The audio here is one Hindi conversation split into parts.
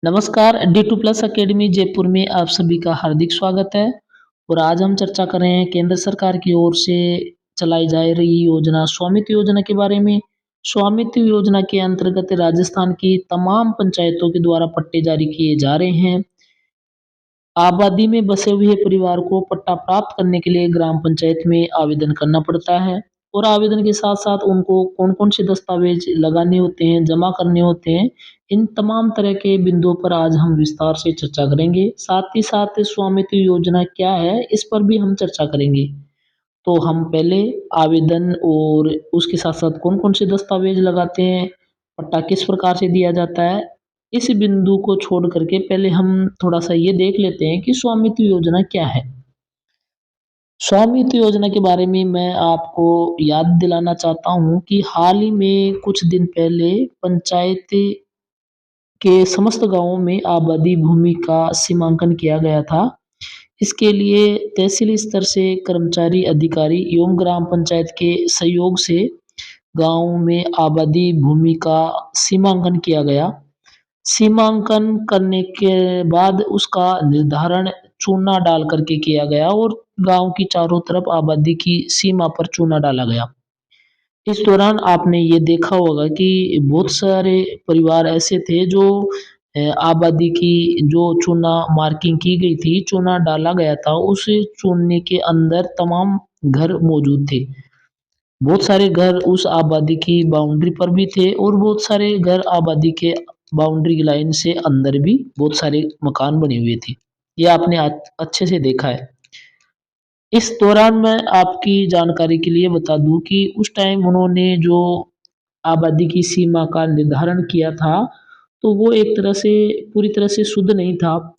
नमस्कार, D2+ अकेडमी जयपुर में आप सभी का हार्दिक स्वागत है। और आज हम चर्चा कर रहे हैं केंद्र सरकार की ओर से चलाई जा रही योजना स्वामित्व योजना के बारे में। स्वामित्व योजना के अंतर्गत राजस्थान की तमाम पंचायतों के द्वारा पट्टे जारी किए जा रहे हैं। आबादी में बसे हुए परिवार को पट्टा प्राप्त करने के लिए ग्राम पंचायत में आवेदन करना पड़ता है और आवेदन के साथ-साथ उनको कौन-कौन से दस्तावेज लगाने होते हैं, जमा करने होते हैं, इन तमाम तरह के बिंदुओं पर आज हम विस्तार से चर्चा करेंगे। साथ ही साथ स्वामित्व योजना क्या है, इस पर भी हम चर्चा करेंगे। तो हम पहले आवेदन और उसके साथ-साथ कौन-कौन से दस्तावेज लगाते हैं, पट्टा किस प्रकार से दिया जाता है, इस बिंदु को छोड़ कर के पहले हम थोड़ा-सा ये देख लेते हैं कि स्वामित्व योजना क्या है? स्वामित्व योजना के बारे में मैं आपको याद दिलाना चाहता हूँ कि हाल ही में कुछ दिन पहले पंचायत के समस्त गाँवों में आबादी भूमि का सीमांकन किया गया था। इसके लिए तहसील स्तर से कर्मचारी, अधिकारी एवं ग्राम पंचायत के सहयोग से गाँव में आबादी भूमि का सीमांकन किया गया। सीमांकन करने के बाद उसका निर्धारण चूना डाल कर के किया गया और गाँव की चारों तरफ आबादी की सीमा पर चूना डाला गया। इस दौरान आपने ये देखा होगा कि बहुत सारे परिवार ऐसे थे जो आबादी की जो चूना मार्किंग की गई थी, चूना डाला गया था, उस चूने के अंदर तमाम घर मौजूद थे। बहुत सारे घर उस आबादी की बाउंड्री पर भी थे और बहुत सारे घर आबादी के बाउंड्री लाइन से अंदर भी बहुत सारे मकान बने हुए थे। ये आपने अच्छे से देखा है। इस दौरान मैं आपकी जानकारी के लिए बता दूँ कि उस टाइम उन्होंने जो आबादी की सीमा का निर्धारण किया था, तो वो एक तरह से पूरी तरह से शुद्ध नहीं था।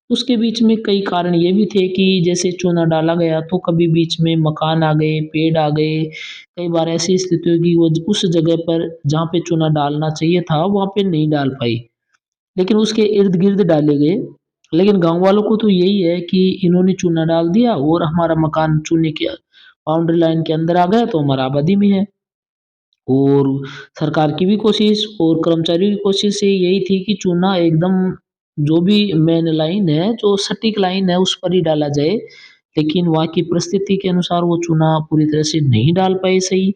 उसके बीच में कई कारण ये भी थे कि जैसे चूना डाला गया तो कभी बीच में मकान आ गए, पेड़ आ गए। कई बार ऐसी स्थिति हुई कि वो उस जगह पर जहाँ पे चूना डालना चाहिए था, वहाँ पे नहीं डाल पाई। लेकिन उसके इर्द-गिर्द डाले गए। लेकिन गाँव वालों को तो यही है कि इन्होंने चूना डाल दिया और हमारा मकान चूने के बाउंड्री लाइन के अंदर आ गया तो हमारा आबादी में है। और सरकार की भी कोशिश और कर्मचारियों की कोशिश से यही थी कि चूना एकदम जो भी मेन लाइन है, जो सटीक लाइन है उस पर ही डाला जाए। लेकिन वहाँ की परिस्थिति के अनुसार वो चूना पूरी तरह से नहीं डाल पाए सही।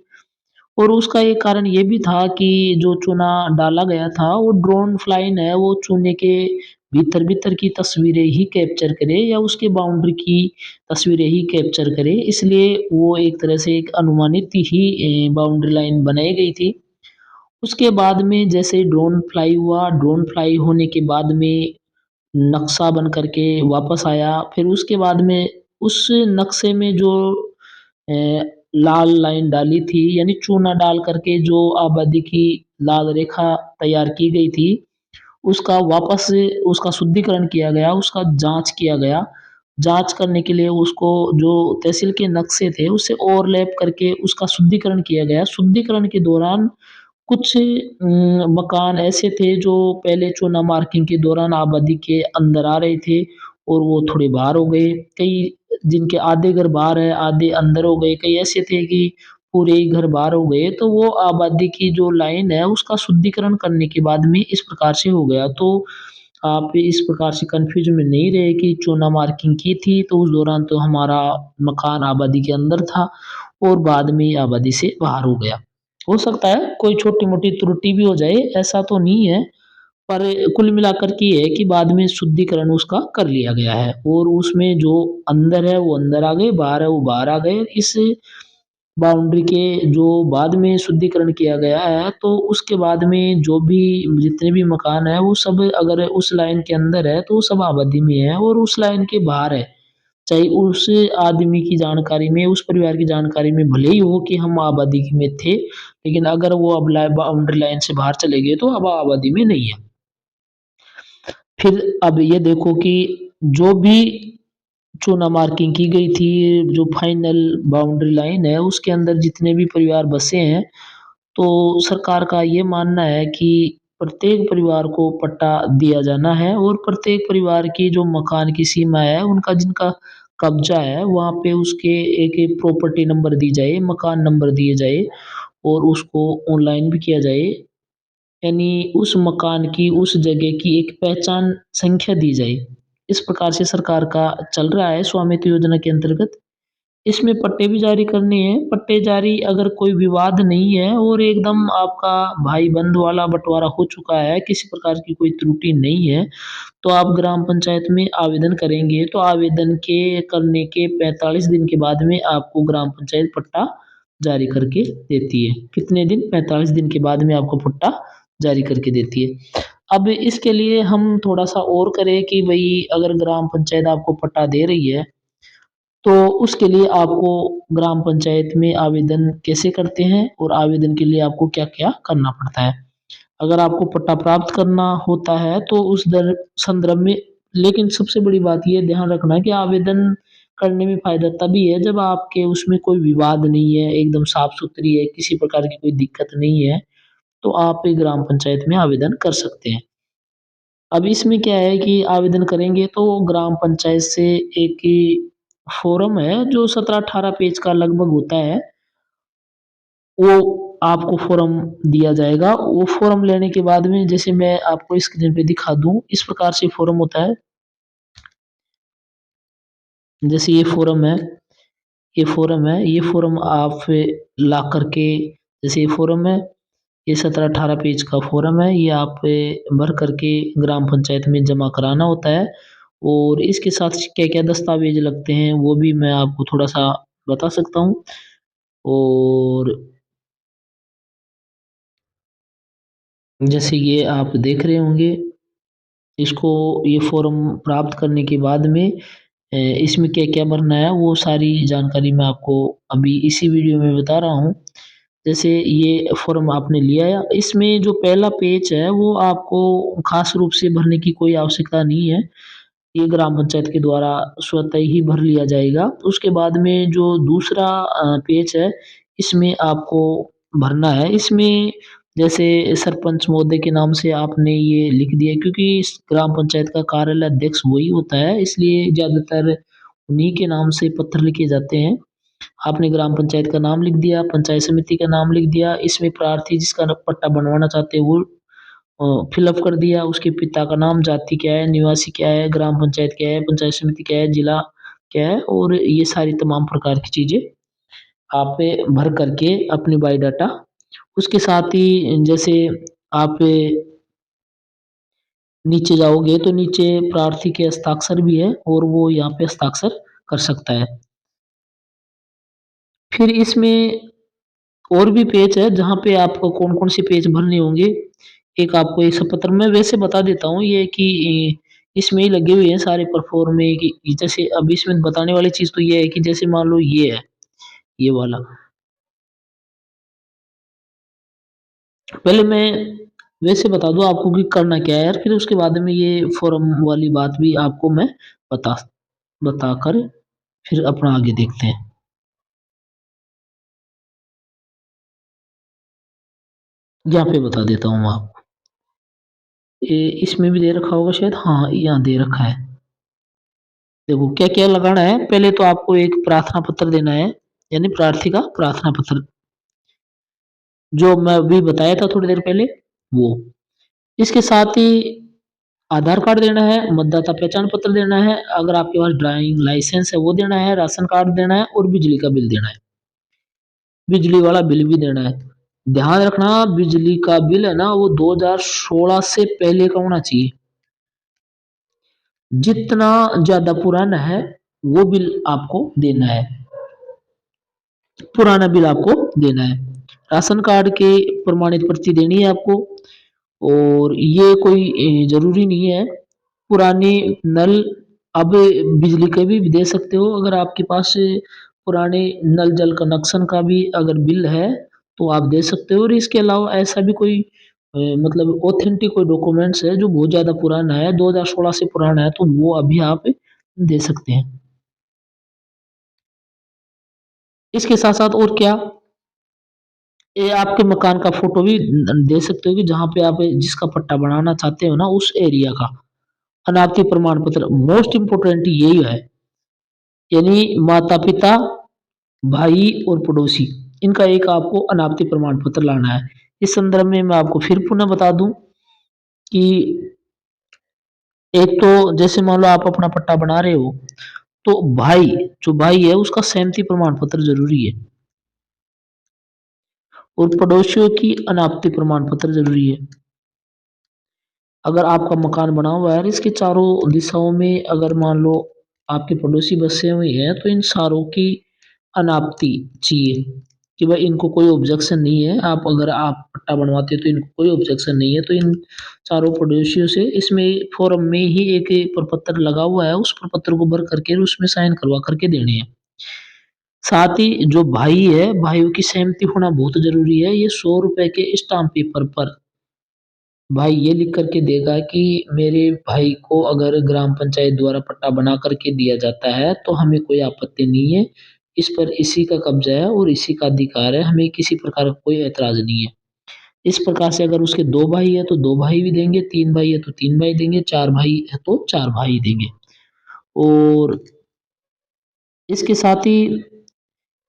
और उसका एक कारण ये भी था कि जो चूना डाला गया था, वो ड्रोन फ्लाइन है, वो चूने के भीतर-भीतर की तस्वीरें ही कैप्चर करे या उसके बाउंड्री की तस्वीरें ही कैप्चर करे, इसलिए वो एक तरह से एक अनुमानित ही बाउंड्री लाइन बनाई गई थी। उसके बाद में जैसे ड्रोन फ्लाई हुआ, ड्रोन फ्लाई होने के बाद में नक्शा बन कर के वापस आया, फिर उसके बाद में उस नक्शे में जो अ, लाल लाइन डाली थी यानी चूना डाल कर के जो आबादी की लाल रेखा तैयार की गई थी, उसका वापस से उसका शुद्धिकरण किया गया, उसका जाँच किया गया। जाँच करने के लिए उसको जो तहसील के नक्शे थे, उससे ओवरलैप करके उसका शुद्धिकरण किया गया। शुद्धिकरण के दौरान कुछ मकान ऐसे थे जो पहले चूना मार्किंग के दौरान आबादी के अंदर आ रहे थे और वो थोड़े बाहर हो गए। कई जिनके आधे घर बाहर है, आधे अंदर हो गए। कई ऐसे थे कि पूरे ही घर बाहर हो गए। तो वो आबादी की जो लाइन है उसका शुद्धिकरण करने के बाद में इस प्रकार से हो गया। तो आप इस प्रकार से कन्फ्यूज़न में नहीं रहे कि चूना मार्किंग की थी तो उस दौरान तो हमारा मकान आबादी के अंदर था और बाद में आबादी से बाहर हो गया। हो सकता है कोई छोटी-मोटी त्रुटि भी हो जाए, ऐसा तो नहीं है, पर कुल मिलाकर के ये है कि बाद में शुद्धिकरण उसका कर लिया गया है और उसमें जो अंदर है वो अंदर आ गए, बाहर है वो बाहर आ गए। इस बाउंड्री के जो बाद में शुद्धिकरण किया गया है, तो उसके बाद में जो भी जितने भी मकान हैं, वो सब अगर उस लाइन के अंदर है, तो वो सब आबादी में है और उस लाइन के बाहर है। चाहे उस आदमी की जानकारी में, उस परिवार की जानकारी में भले ही हो कि हम आबादी में थे, लेकिन अगर वो अब बाउंड्री लाइन से बाहर चले गए तो अब आबादी में नहीं है। फिर अब ये देखो कि जो भी चूना मार्किंग की गई थी, जो फाइनल बाउंड्री लाइन है, उसके अंदर जितने भी परिवार बसे हैं, तो सरकार का ये मानना है कि प्रत्येक परिवार को पट्टा दिया जाना है और प्रत्येक परिवार की जो मकान की सीमा है, उनका जिनका कब्ज़ा है, वहाँ पे उसके एक-एक प्रॉपर्टी नंबर दी जाए, मकान नंबर दिए जाए और उसको ऑनलाइन भी किया जाए। यानी उस मकान की, उस जगह की एक पहचान संख्या दी जाए। इस प्रकार से सरकार का चल रहा है स्वामित्व योजना के अंतर्गत। इसमें पट्टे भी जारी करने हैं। पट्टे जारी अगर कोई विवाद नहीं है और एकदम आपका भाई-बंध वाला बँटवारा हो चुका है, किसी प्रकार की कोई त्रुटि नहीं है, तो आप ग्राम पंचायत में आवेदन करेंगे, तो आवेदन के करने के 45 दिन के बाद में आपको ग्राम पंचायत पट्टा जारी करके देती है। कितने दिन? 45 दिन के बाद में आपको पट्टा जारी करके देती है। अब इसके लिए हम थोड़ा-सा और करें कि भई अगर ग्राम पंचायत आपको पट्टा दे रही है, तो उसके लिए आपको ग्राम पंचायत में आवेदन कैसे करते हैं और आवेदन के लिए आपको क्या-क्या करना पड़ता है। अगर आपको पट्टा प्राप्त करना होता है तो उस दर संदर्भ में लेकिन सबसे बड़ी बात ये ध्यान रखना है कि आवेदन करने में फ़ायदा तभी है जब आपके उसमें कोई विवाद नहीं है, एकदम साफ-सुथरी है, किसी प्रकार की कोई दिक्कत नहीं है, तो आप ग्राम पंचायत में आवेदन कर सकते हैं। अब इसमें क्या है कि आवेदन करेंगे तो ग्राम पंचायत से एक फ़ॉर्म है जो 17-18 पेज का लगभग होता है, वो आपको फ़ॉर्म दिया जाएगा। वो फ़ॉर्म लेने के बाद में जैसे मैं आपको स्क्रीन पे दिखा दूँ, इस प्रकार से फ़ॉर्म होता है। जैसे ये फ़ॉर्म आप ला कर के जैसे ये फ़ॉर्म है, ये 17-18 पेज का फ़ॉर्म है, ये आप भर कर के ग्राम पंचायत में जमा कराना होता है और इसके साथ क्या-क्या दस्तावेज़ लगते हैं, वो भी मैं आपको थोड़ा-सा बता सकता हूँ और जैसे ये आप देख रहे होंगे, इसको ये फ़ॉर्म प्राप्त करने के बाद में इसमें क्या-क्या भरना है, वो सारी जानकारी मैं आपको अभी इसी वीडियो में बता रहा हूँ। जैसे ये फ़ॉर्म आपने लिया है, इसमें जो पहला पेज है, वो आपको ख़ास रूप से भरने की कोई आवश्यकता नहीं है। ये ग्राम पंचायत के द्वारा स्वतः ही भर लिया जाएगा। उसके बाद में जो दूसरा पेज है, इसमें आपको भरना है। इसमें जैसे सरपंच महोदय के नाम से आपने ये लिख दिया क्योंकि इस ग्राम पंचायत का कार्यालय अध्यक्ष वही होता है, इसलिए ज़्यादातर उन्हीं के नाम से पत्र लिखे जाते हैं। आपने ग्राम पंचायत का नाम लिख दिया, पंचायत समिति का नाम लिख दिया, इसमें प्रार्थी जिसका पट्टा बनवाना चाहते हैं वो फ़िल अप कर दिया, उसके पिता का नाम, जाति क्या है, निवासी क्या है, ग्राम पंचायत क्या है, पंचायत समिति क्या है, जिला क्या है और ये सारी तमाम प्रकार की चीज़ें आप भर कर के अपनी बायोडाटा उसके साथ ही जैसे आप नीचे जाओगे तो नीचे प्रार्थी के हस्ताक्षर भी है और वो यहाँ पे हस्ताक्षर कर सकता है। फिर इसमें और भी पेज है जहाँ पे आपको कौन-कौन से पेज भरने होंगे। एक आपको एक पत्र मैं वैसे बता देता हूँ ये कि इसमें ही लगे हुए हैं सारे परफ़ॉर्मे कि जैसे अब इसमें बताने वाली चीज़ तो ये है कि जैसे मान लो ये है, ये वाला। पहले मैं वैसे बता दूँ आपको कि करना क्या है यार, फिर उसके बाद में ये फ़ॉर्म वाली बात भी आपको मैं बता बताकर फिर अपना आगे देखते हैं। यहाँ पे बता देता हूँ मैं आपको। इसमें भी दे रखा होगा शायद हाँ, यहाँ दे रखा है। देखो क्या-क्या लगाना है, पहले तो आपको एक प्रार्थना पत्र देना है, यानी प्रार्थी का प्रार्थना पत्र, जो मैं अभी बताया था थोड़ी देर पहले, वो। इसके साथ ही आधार कार्ड देना है, मतदाता पहचान पत्र देना है, अगर आपके पास ड्राइविंग लाइसेंस है वो देना है, राशन कार्ड देना है और बिजली का बिल देना है। बिजली वाला बिल भी देना है। ध्यान रखना बिजली का बिल है ना वो 2016 से पहले का होना चाहिए। जितना ज़्यादा पुराना है, वो बिल आपको देना है। पुराना बिल आपको देना है। राशन कार्ड की प्रमाणित पर्ची देनी है आपको और ये कोई ज़रूरी नहीं है। पुराने नल अब बिजली के भी दे सकते हो अगर आपके पास पुराने नल जल कनेक्शन का भी अगर बिल है, तो आप दे सकते हो और इसके अलावा ऐसा भी कोई मतलब ऑथेंटिक कोई डॉक्यूमेंट्स है जो बहुत ज़्यादा पुराना है, 2016 से पुराना है, तो वो अभी आप दे सकते हैं। इसके साथ-साथ और क्या ये आपके मकान का फ़ोटो भी दे सकते हो कि जहाँ पे आप जिसका पट्टा बनाना चाहते हो ना उस एरिया का। अनापत्ति प्रमाण पत्र मोस्ट इम्पोर्टेंट यही है। यानी माता-पिता, भाई और पड़ोसी इनका एक आपको अनापत्ति प्रमाण पत्र लाना है। इस संदर्भ में मैं आपको फिर पुनः बता दूँ कि एक तो जैसे मान लो आप अपना पट्टा बना रहे हो, तो जो भाई है उसका सहमति प्रमाण पत्र ज़रूरी है और पड़ोसियों की अनापत्ति प्रमाण पत्र ज़रूरी है। अगर आपका मकान बना हुआ है और इसके चारों दिशाओं में अगर मान लो आपके पड़ोसी बसे हुए हैं, तो इन सारों की अनापत्ति चाहिए कि भाई इनको कोई ऑब्जेक्शन नहीं है। अगर आप पट्टा बनवाते हो तो इनको कोई ऑब्जेक्शन नहीं है, तो इन चारों पड़ोसियों से इसमें फॉर्म में ही एक प्रपत्र लगा हुआ है, उस प्रपत्र को भर करके उसमें साइन करवा करके देने हैं। साथ ही जो भाई है, भाइयों की सहमति होना बहुत ज़रूरी है। ये ₹100 के स्टाम्प पेपर पर भाई ये लिख कर के देगा कि मेरे भाई को अगर ग्राम पंचायत द्वारा पट्टा बना कर के दिया जाता है, तो हमें कोई आपत्ति नहीं है। इस पर इसी का कब्ज़ा है और इसी का अधिकार है, हमें किसी प्रकार का कोई ऐतराज़ नहीं है। इस प्रकार से अगर उसके 2 भाई हैं, तो 2 भाई भी देंगे, 3 भाई है तो 3 भाई देंगे, 4 भाई है तो 4 भाई देंगे। और इसके साथ ही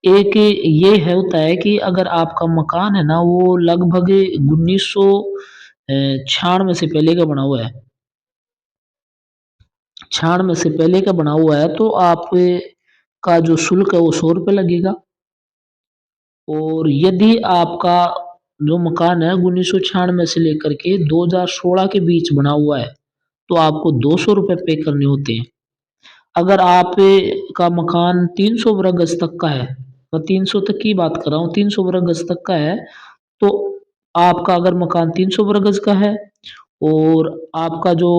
एक ये है होता है कि अगर आपका मकान है ना, वो लगभग 1900 96 से पहले का बना हुआ है। 96 से पहले का बना हुआ है, तो आप का जो शुल्क है वो ₹100 लगेगा। और यदि आपका जो मकान है 1996 से लेकर के 2016 के बीच बना हुआ है, तो आपको ₹200 पे करने होते हैं। अगर आप का मकान 300 वर्ग गज तक का है, मैं 300 तक की बात कर रहा हूँ, 300 वर्ग गज तक का है, तो आपका अगर मकान 300 वर्ग गज का है और आपका जो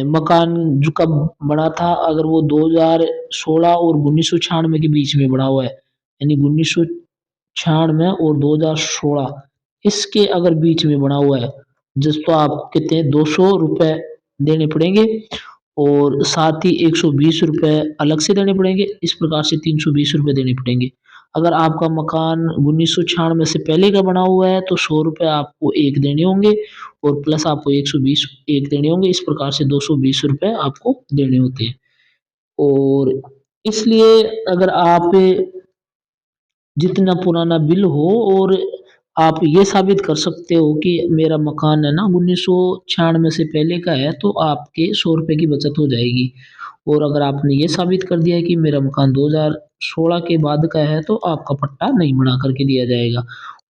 मकान जो कब बना था, अगर वो 2016 और 1996 के बीच में बना हुआ है, यानी 1996 और 2016 इसके अगर बीच में बना हुआ है, जिस तो आप कितने ₹200 देने पड़ेंगे और साथ ही ₹120 अलग से देने पड़ेंगे। इस प्रकार से ₹320 देने पड़ेंगे। अगर आपका मकान 1996 से पहले का बना हुआ है, तो ₹100 आपको एक देने होंगे और प्लस आपको 120 एक देने होंगे। इस प्रकार से ₹220 आपको देने होते हैं। और इसलिए अगर आप जितना पुराना बिल हो और आप ये साबित कर सकते हो कि मेरा मकान है ना 1996 से पहले का है, तो आपके ₹100 की बचत हो जाएगी। और अगर आपने ये साबित कर दिया है कि मेरा मकान 2016 के बाद का है, तो आपका पट्टा नहीं बना कर के दिया जाएगा।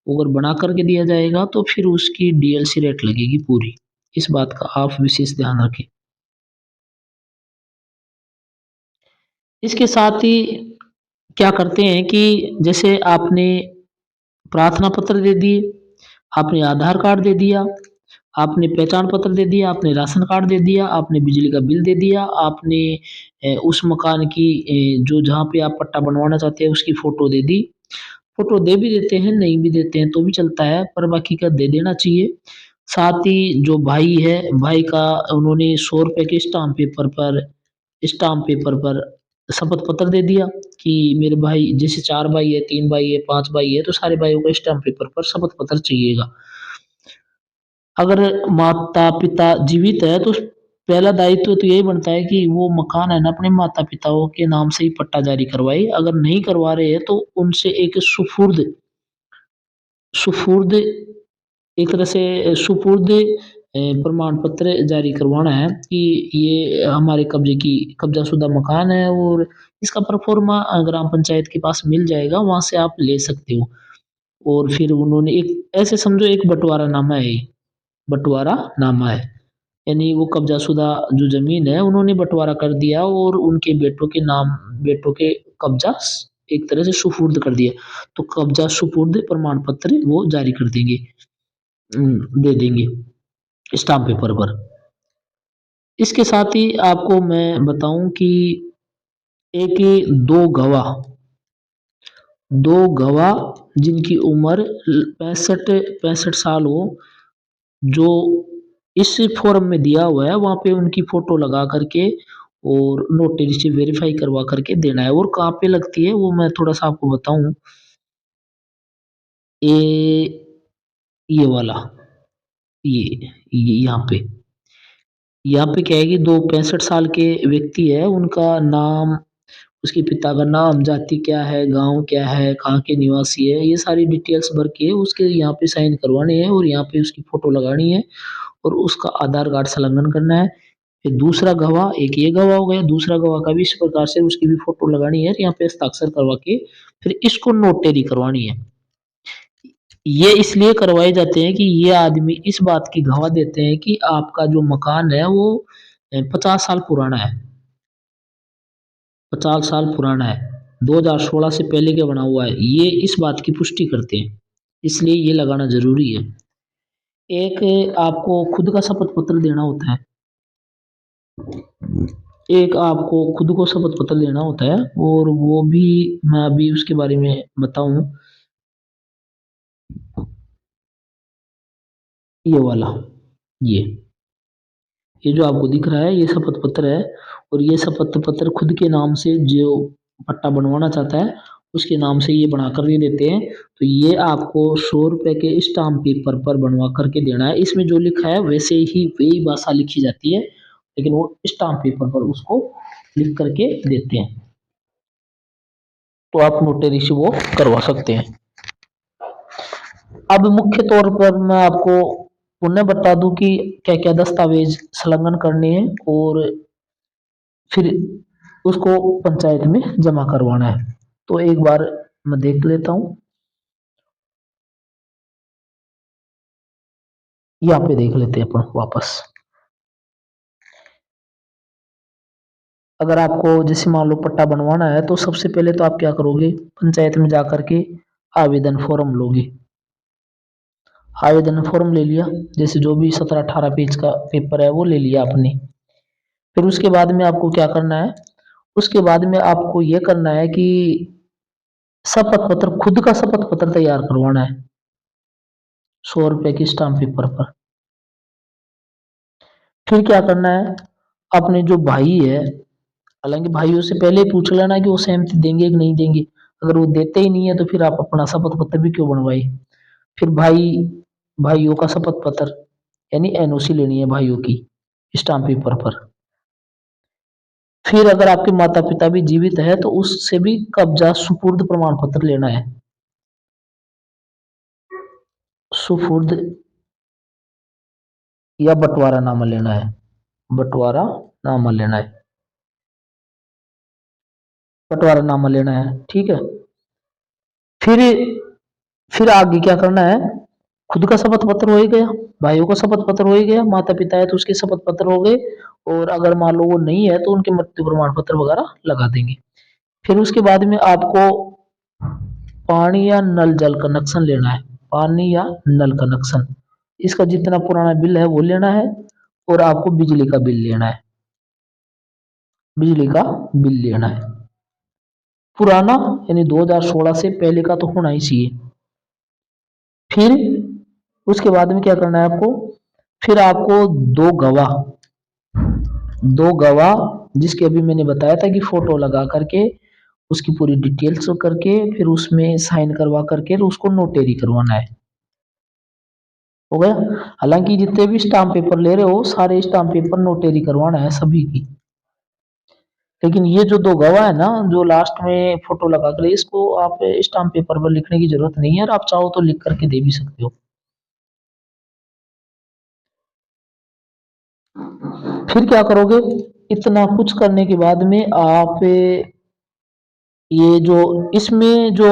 अगर बना कर के दिया जाएगा, तो फिर उसकी डीएलसी रेट लगेगी पूरी। इस बात का आप विशेष ध्यान रखें। इसके साथ ही क्या करते हैं कि जैसे आपने प्रार्थना पत्र दे दिए, आपने आधार कार्ड दे दिया, आपने पहचान पत्र दे दिया, आपने राशन कार्ड दे दिया, आपने बिजली का बिल दे दिया, आपने उस मकान की जो जहाँ पे आप पट्टा बनवाना चाहते हैं उसकी फ़ोटो दे दी। फ़ोटो दे भी देते हैं, नहीं भी देते हैं तो भी चलता है, पर बाकी का दे देना चाहिए। साथ ही जो भाई है, भाई का उन्होंने ₹100 के स्टाम्प पेपर पर शपथ पत्र दे दिया कि मेरे भाई जैसे 4 भाई है, 3 भाई है, 5 भाई है, तो सारे भाइयों को स्टाम्प पेपर पर शपथ पत्र चाहिएगा। अगर माता-पिता जीवित है, तो पहला दायित्व तो यही बनता है कि वो मकान है ना अपने माता-पिताओं के नाम से ही पट्टा जारी करवाए। अगर नहीं करवा रहे हैं, तो उनसे एक सुपुर्द एक तरह से सुपुर्द प्रमाण पत्र जारी करवाना है कि ये हमारे कब्ज़ाशुदा मकान है और इसका प्रोफ़ार्मा ग्राम पंचायत के पास मिल जाएगा, वहाँ से आप ले सकते हो। और फिर उन्होंने एक ऐसे समझो एक बँटवारानामा है ये, बँटवारानामा है। यानी वो कब्ज़ाशुदा जो ज़मीन है, उन्होंने बँटवारा कर दिया और उनके बेटों के कब्ज़ा एक तरह से सुपुर्द कर दिया। तो कब्ज़ा सुपुर्द प्रमाण पत्र वो जारी कर देंगे। दे देंगे स्टाम्प पेपर पर। इसके साथ ही आपको मैं बताऊँ कि एक 2 गवाह जिनकी उम्र 65 साल हो, जो इस फ़ॉर्म में दिया हुआ है, वहाँ पे उनकी फ़ोटो लगा कर के और नोटरी से वेरीफ़ाई करवा कर के देना है। और कहाँ पे लगती है वो मैं थोड़ा-सा आपको बताऊँ, ये ये वाला, ये यहाँ पे क्या है कि 2 65 साल के व्यक्ति है, उनका नाम उसके पिता का नाम, जाति क्या है, गाँव क्या है, कहाँ के निवासी है, ये सारी डिटेल्स भर के उसके यहाँ पे साइन करवाने हैं और यहाँ पे उसकी फ़ोटो लगानी है और उसका आधार कार्ड संलग्न करना है। फिर दूसरा गवाह, एक ये गवाह हो गया, दूसरा गवाह का भी इस प्रकार से उसकी भी फ़ोटो लगानी है, यहाँ पे हस्ताक्षर करवा के फिर इसको नोटरी करवानी है। ये इसलिए करवाए जाते हैं कि ये आदमी इस बात की गवाह देते हैं कि आपका जो मकान है वो 50 साल पुराना है। 50 साल पुराना है, 2016 से पहले का बना हुआ है, ये इस बात की पुष्टि करते हैं, इसलिए ये लगाना ज़रूरी है। एक आपको खुद का शपथ पत्र देना होता है, एक आपको खुद को शपथ पत्र देना होता है और वो भी मैं अभी उसके बारे में बताऊँ, ये वाला, ये। ये जो आपको दिख रहा है ये शपथ पत्र है और ये शपथ पत्र खुद के नाम से जो पट्टा बनवाना चाहता है उसके नाम से ये बना कर के देते हैं। तो ये आपको 100 रुपए के स्टाम्प पेपर पर बनवा करके देना है। इसमें जो लिखा है वैसे ही वही भाषा लिखी जाती है, लेकिन वो स्टाम्प पेपर पर उसको लिख करके देते हैं। तो आप नोटरी से वो करवा सकते हैं। अब मुख्य तौर पर मैं आपको पुनः बता दूं कि क्या क्या दस्तावेज संलग्न करने हैं और फिर उसको पंचायत में जमा करवाना है। तो एक बार मैं देख लेता हूँ, यहाँ पे देख लेते हैं अपन वापस। अगर आपको जैसे मान लो पट्टा बनवाना है तो सबसे पहले तो आप क्या करोगे, पंचायत में जा करके आवेदन फॉर्म लोगे। आवेदन फॉर्म ले लिया, जैसे जो भी 17-18 पेज का पेपर है वो ले लिया आपने। फिर उसके बाद में आपको क्या करना है, उसके बाद में आपको ये करना है कि शपथ पत्र, खुद का शपथ पत्र तैयार करवाना है 100 रुपए की स्टाम्प पेपर पर। फिर क्या करना है, अपने जो भाई है, हालांकि भाइयों से पहले ही पूछ लेना कि वो सहमति देंगे कि नहीं देंगे। अगर वो देते ही नहीं है तो फिर आप अपना शपथ पत्र भी क्यों बनवाए। फिर भाइयों का शपथ पत्र यानी एनओसी लेनी है भाइयों की स्टाम्प पेपर पर। फिर अगर आपके माता पिता भी जीवित है तो उससे भी कब्जा सुपुर्द प्रमाण पत्र लेना है। सुपुर्द या बंटवारानामा लेना है, बंटवारानामा लेना है, बंटवारानामा लेना है, ठीक है। फिर फिर आगे क्या करना है, खुद का शपथ पत्र हो ही गया, भाइयों का शपथ पत्र हो ही गया, माता पिता है तो उसके शपथ पत्र हो गए, और अगर मान लो वो नहीं है तो उनके मृत्यु प्रमाण पत्र वगैरह लगा देंगे। फिर उसके बाद में आपको पानी या नल जल कनेक्शन लेना है, पानी या नल कनेक्शन, इसका जितना पुराना बिल है वो लेना है और आपको बिजली का बिल लेना है, बिजली का बिल लेना है पुराना, यानी 2016 से पहले का तो होना ही चाहिए। फिर उसके बाद में क्या करना है आपको, फिर आपको दो गवाह जिसके अभी मैंने बताया था कि फोटो लगा करके उसकी पूरी डिटेल्स करके फिर उसमें साइन करवा करके उसको नोटेरी करवाना है। हो गया। हालांकि जितने भी स्टाम्प पेपर ले रहे हो सारे स्टाम्प पेपर नोटेरी करवाना है सभी की, लेकिन ये जो दो गवाह है ना जो लास्ट में फोटो लगा कर, इसको आप स्टाम्प पेपर पर लिखने की जरूरत नहीं है, और आप चाहो तो लिख करके दे भी सकते हो। फिर क्या करोगे, इतना कुछ करने के बाद में आप ये जो इसमें जो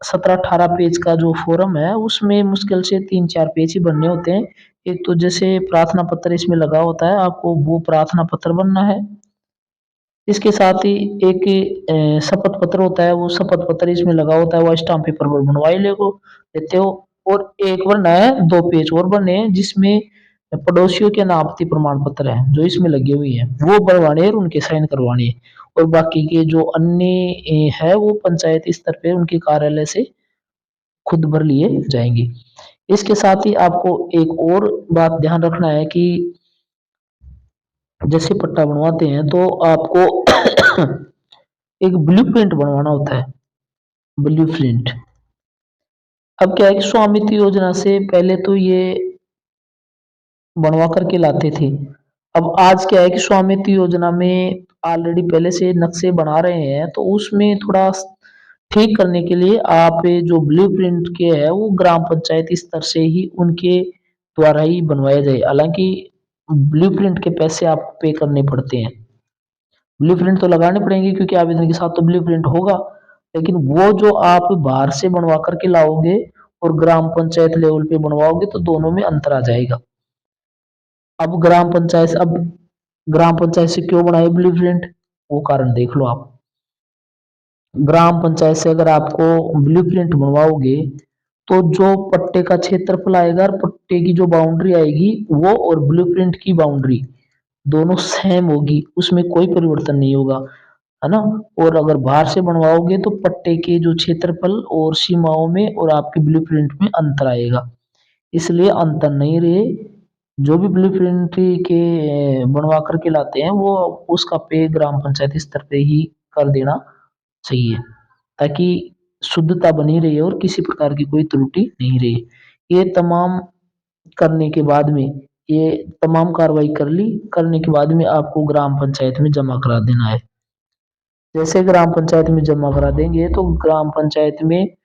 17-18 पेज का जो फॉर्म है उसमें मुश्किल से 3-4 पेज ही बनने होते हैं। एक तो जैसे प्रार्थना पत्र इसमें लगा होता है, आपको वो प्रार्थना पत्र बनना है। इसके साथ ही एक शपथ पत्र होता है, वो शपथ पत्र इसमें लगा होता है, वो स्टाम्प पेपर पर बनवा ही लेते हो। और एक बनना है, 2 पेज और बनने हैं जिसमें पड़ोसियों के अनापत्ति प्रमाण पत्र है जो इसमें लगे हुए हैं वो बनवाने हैं और उनके साइन करवाने हैं। और बाकी के जो अन्य है वो पंचायत स्तर पे उनके कार्यालय से खुद भर लिए जाएंगे। इसके साथ ही आपको एक और बात ध्यान रखना है कि जैसे पट्टा बनवाते हैं तो आपको एक ब्लू प्रिंट बनवाना होता है, ब्लू प्रिंट। अब क्या है कि स्वामित्व योजना से पहले तो ये बनवा करके लाते थे, अब आज क्या है कि स्वामित्व योजना में ऑलरेडी पहले से नक्शे बना रहे हैं, तो उसमें थोड़ा ठीक करने के लिए आप ये जो ब्लूप्रिंट के है वो ग्राम पंचायत स्तर से ही उनके द्वारा ही बनवाया जाए। हालाँकि ब्लूप्रिंट के पैसे आपको पे करने पड़ते हैं। ब्लूप्रिंट तो लगाने पड़ेंगे क्योंकि आवेदन के साथ तो ब्लूप्रिंट होगा, लेकिन वो जो आप बाहर से बनवा कर के लाओगे और ग्राम पंचायत लेवल पे बनवाओगे तो दोनों में अंतर आ जाएगा। अब ग्राम पंचायत से क्यों बनाए ब्लूप्रिंट? वो कारण देख लो आप। ग्राम पंचायत से अगर आपको ब्लूप्रिंट बनवाओगे तो जो पट्टे का क्षेत्रफल आएगा और पट्टे की जो बाउंड्री आएगी वो और ब्लूप्रिंट की बाउंड्री दोनों सेम होगी, उसमें कोई परिवर्तन नहीं होगा, है ना? और अगर बाहर से बनवाओगे तो पट्टे के जो क्षेत्रफल और सीमाओं में और आपके ब्लूप्रिंट में अंतर आएगा। इसलिए अंतर नहीं रहे, जो भी ब्लूप्रिंट के बनवा कर के लाते हैं वो उसका पे ग्राम पंचायत स्तर पे ही कर देना चाहिए, ताकि शुद्धता बनी रहे और किसी प्रकार की कोई त्रुटि नहीं रहे। ये तमाम करने के बाद में ये तमाम कार्रवाई करने के बाद में आपको ग्राम पंचायत में जमा करा देना है। जैसे ग्राम पंचायत में जमा करा देंगे तो ग्राम पंचायत में